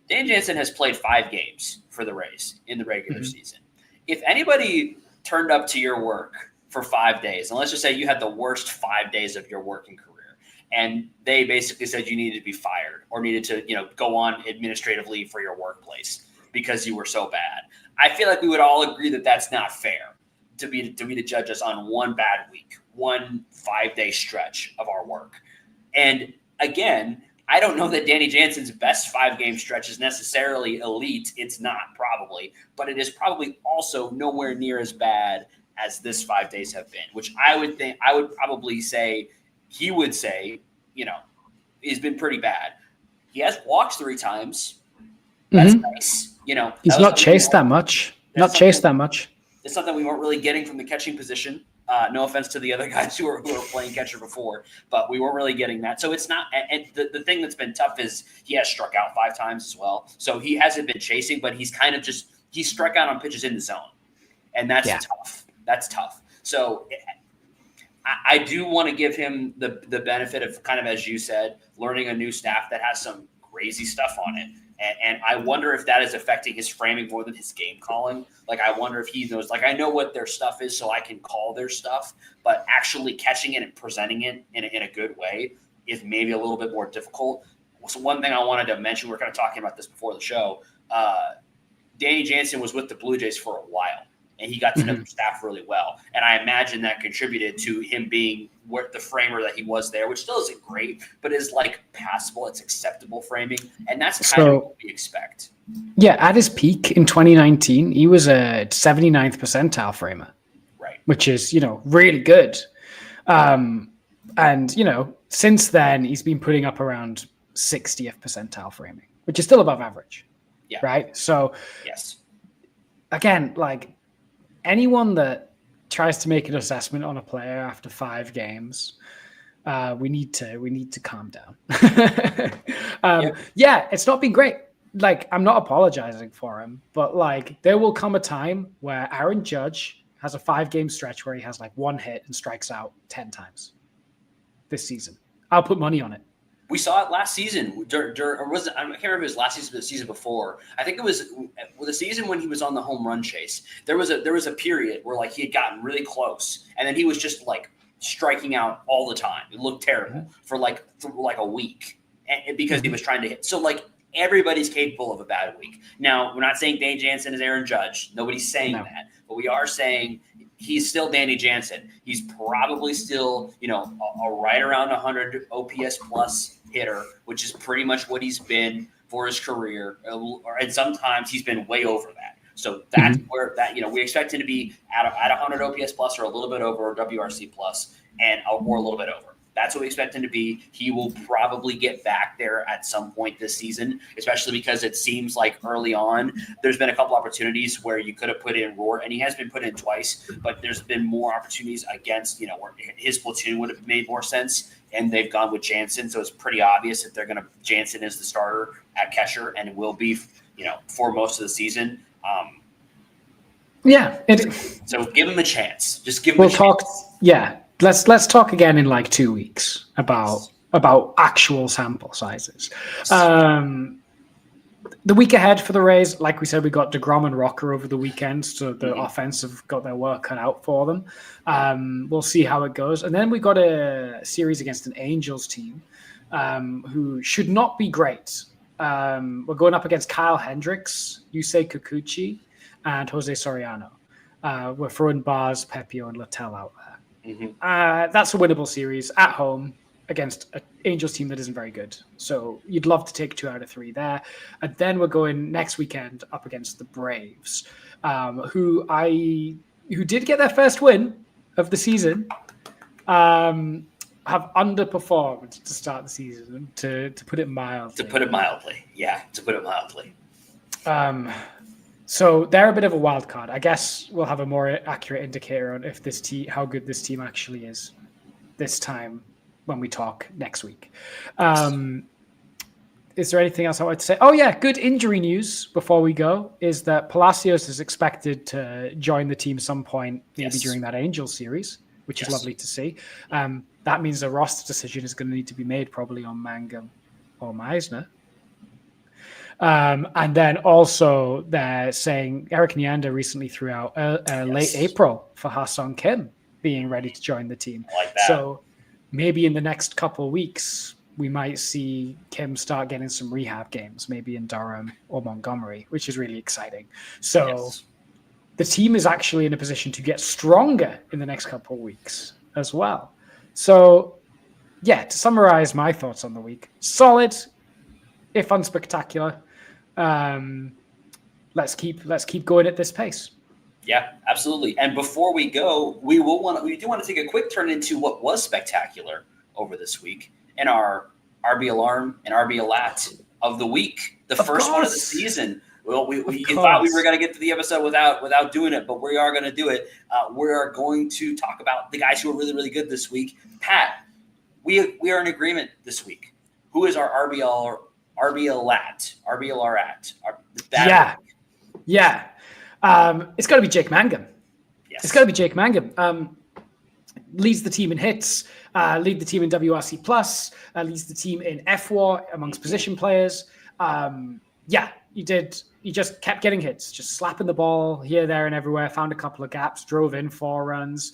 Dan Jansen has played 5 games for the Rays in the regular season. If anybody turned up to your work for 5 days, and let's just say you had the worst 5 days of your working career, and they basically said you needed to be fired or needed to, go on administrative leave for your workplace because you were so bad, I feel like we would all agree that that's not fair to be to judge us on one bad week, one 5-day stretch of our work. And again, I don't know that Danny Jansen's best 5-game stretch is necessarily elite. It's not, probably, but it is probably also nowhere near as bad as this 5 days have been, which I would probably say he would say, he's been pretty bad. He has walked 3 times. That's nice. He's not chased that much. It's something we weren't really getting from the catching position. No offense to the other guys who were playing catcher before, but we weren't really getting that. So it's not. And the thing that's been tough is he has struck out 5 times as well. So he hasn't been chasing, but he's kind of he struck out on pitches in the zone, and that's tough. That's tough. So I do want to give him the benefit of, kind of as you said, learning a new staff that has some crazy stuff on it. And I wonder if that is affecting his framing more than his game calling. Like, I wonder if he knows, I know what their stuff is, so I can call their stuff, but actually catching it and presenting it in a good way is maybe a little bit more difficult. So one thing I wanted to mention, we were kind of talking about this before the show. Danny Jansen was with the Blue Jays for a while, and he got to know the staff really well. And I imagine that contributed to him being the framer that he was there, which still isn't great, but is passable. It's acceptable framing. And that's kind of what we expect. Yeah. At his peak in 2019, he was a 79th percentile framer, right? Which is, really good. And, since then he's been putting up around 60th percentile framing, which is still above average. Yeah. Right. So yes, again, anyone that tries to make an assessment on a player after 5 games, we need to calm down. Yeah, it's not been great. Like, I'm not apologizing for him, but like there will come a time where Aaron Judge has a 5-game stretch where he has like 1 hit and strikes out 10 times this season. I'll put money on it. We saw it last season, or was it, I can't remember if it was last season or the season before. I think it was the season when he was on the home run chase. There was a period where like he had gotten really close, and then he was just like striking out all the time. It looked terrible for like a week, because he was trying to hit. So like everybody's capable of a bad week. Now we're not saying Danny Jansen is Aaron Judge. Nobody's saying that, but we are saying he's still Danny Jansen. He's probably still, a right around 100 OPS plus hitter, which is pretty much what he's been for his career. And sometimes he's been way over that. So that's where we expect him to be at 100 OPS plus or a little bit over, or WRC plus, or a little bit over. That's what we expect him to be. He will probably get back there at some point this season, especially because it seems like early on there's been a couple opportunities where you could have put in Roar, and he has been put in twice, but there's been more opportunities against, where his platoon would have made more sense, and they've gone with Jansen. So it's pretty obvious that Jansen is the starter at catcher and will be, for most of the season. So give him a chance. Just give him a chance. Yeah. Let's talk again in like 2 weeks about actual sample sizes. The week ahead for the Rays, like we said, we got DeGrom and Rocker over the weekend, so the offense have got their work cut out for them. We'll see how it goes. And then we got a series against an Angels team who should not be great. We're going up against Kyle Hendricks, Yusei Kikuchi, and Jose Soriano. We're throwing Bars, Pepio, and Littell out there. That's a winnable series at home against an Angels team that isn't very good. So you'd love to take 2 out of 3 there. And then we're going next weekend up against the Braves, who did get their first win of the season, have underperformed to start the season, to put it mildly. To put it mildly. So they're a bit of a wild card. I guess we'll have a more accurate indicator on if how good this team actually is this time when we talk next week. Is there anything else I want to say? Oh yeah, good injury news before we go is that Palacios is expected to join the team some point, maybe during that Angels series, which is lovely to see. That means a roster decision is going to need to be made probably on Mangum or Meisner. And then also they're saying Eric Neander recently threw out late April for Ha-Seong Kim being ready to join the team. I like that. So maybe in the next couple of weeks, we might see Kim start getting some rehab games, maybe in Durham or Montgomery, which is really exciting. So the team is actually in a position to get stronger in the next couple of weeks as well. So to summarize my thoughts on the week, solid, if unspectacular. Let's keep going at this pace. Yeah, absolutely. And before we go, we do want to take a quick turn into what was spectacular over this week in our RB Alarm and RB Alat of the week, the first one of the season. Well, we thought we were going to get to the episode without doing it, but we are going to do it. We are going to talk about the guys who are really, really good this week. Pat, we are in agreement this week. Who is our RBLAT? Yeah. It's got to be Jake Mangum. Yes. It's got to be Jake Mangum. Leads the team in hits, lead the team in WRC plus, leads the team in FWAR amongst position players. He just kept getting hits, just slapping the ball here, there, and everywhere. Found a couple of gaps, drove in 4 runs.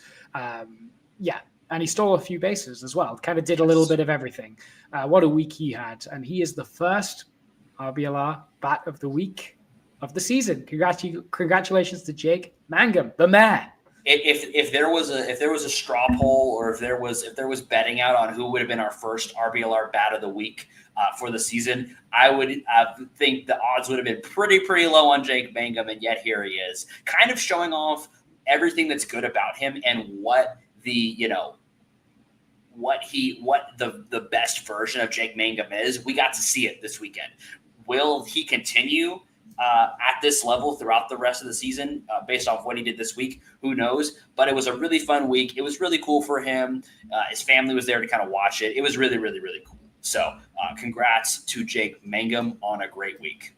And he stole a few bases as well. Kind of did a little bit of everything. What a week he had. And he is the first RBLR bat of the week of the season. Congratulations to Jake Mangum, the man. If there was a straw poll, or if there was betting out on who would have been our first RBLR bat of the week for the season, I would think the odds would have been pretty low on Jake Mangum, and yet here he is, kind of showing off everything that's good about him and what the best version of Jake Mangum is. We got to see it this weekend. Will he continue at this level throughout the rest of the season based off what he did this week. Who knows? But it was a really fun week. It was really cool for him. His family was there to kind of watch it. It was really, really, really cool. So congrats to Jake Mangum on a great week.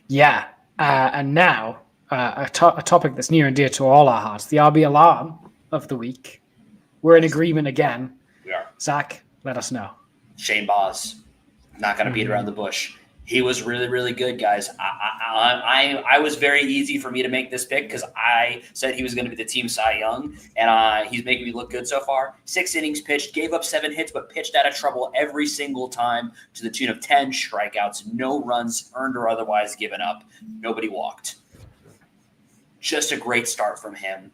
Yeah. And now a topic that's near and dear to all our hearts, the RB alarm of the week. We're in agreement again. We are. Zach, let us know. Shane Boz, not going to beat around the bush. He was really, really good, guys. I was very easy for me to make this pick because I said he was going to be the team Cy Young, and he's making me look good so far. 6 innings pitched, gave up 7 hits, but pitched out of trouble every single time to the tune of 10 strikeouts, no runs earned or otherwise given up. Nobody walked. Just a great start from him.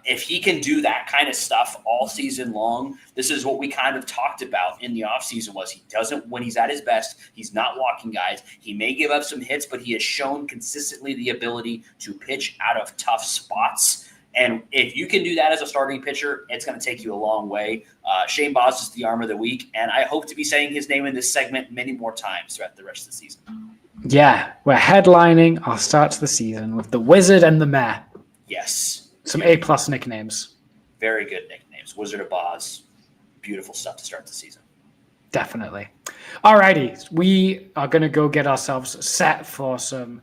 If he can do that kind of stuff all season long, this is what we kind of talked about in the offseason was he doesn't, when he's at his best, he's not walking guys. He may give up some hits, but he has shown consistently the ability to pitch out of tough spots. And if you can do that as a starting pitcher, it's going to take you a long way. Shane Boz is the arm of the week, and I hope to be saying his name in this segment many more times throughout the rest of the season. Yeah, we're headlining our start to the season with the Wizard and the Mayor. Yes. Some A-plus nicknames. Very good nicknames. Wizard of Boz. Beautiful stuff to start the season. Definitely. Alrighty. We are going to go get ourselves set for some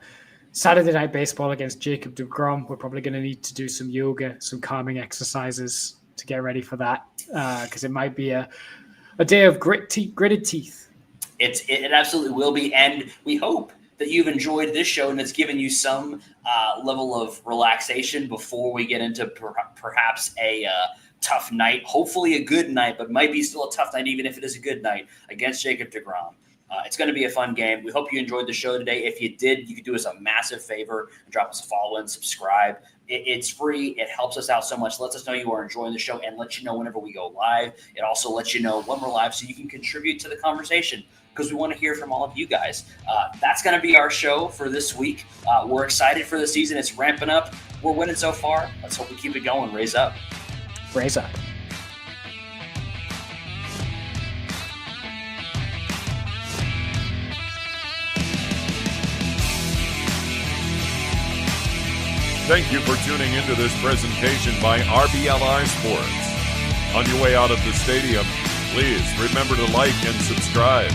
Saturday Night Baseball against Jacob deGrom. We're probably going to need to do some yoga, some calming exercises to get ready for that because it might be a day of gritted teeth. It absolutely will be, and we hope that you've enjoyed this show and it's given you some level of relaxation before we get into perhaps a tough night, hopefully a good night, but might be still a tough night even if it is a good night against Jacob deGrom. It's going to be a fun game. We hope you enjoyed the show today. If you did, you could do us a massive favor and drop us a follow and subscribe. It's free. It helps us out so much. Lets us know you are enjoying the show and lets you know whenever we go live. It also lets you know when we're live so you can contribute to the conversation because we want to hear from all of you guys. That's going to be our show for this week. We're excited for the season. It's ramping up. We're winning so far. Let's hope we keep it going. Raise up. Raise up. Thank you for tuning into this presentation by RBLR Sports. On your way out of the stadium, please remember to like and subscribe.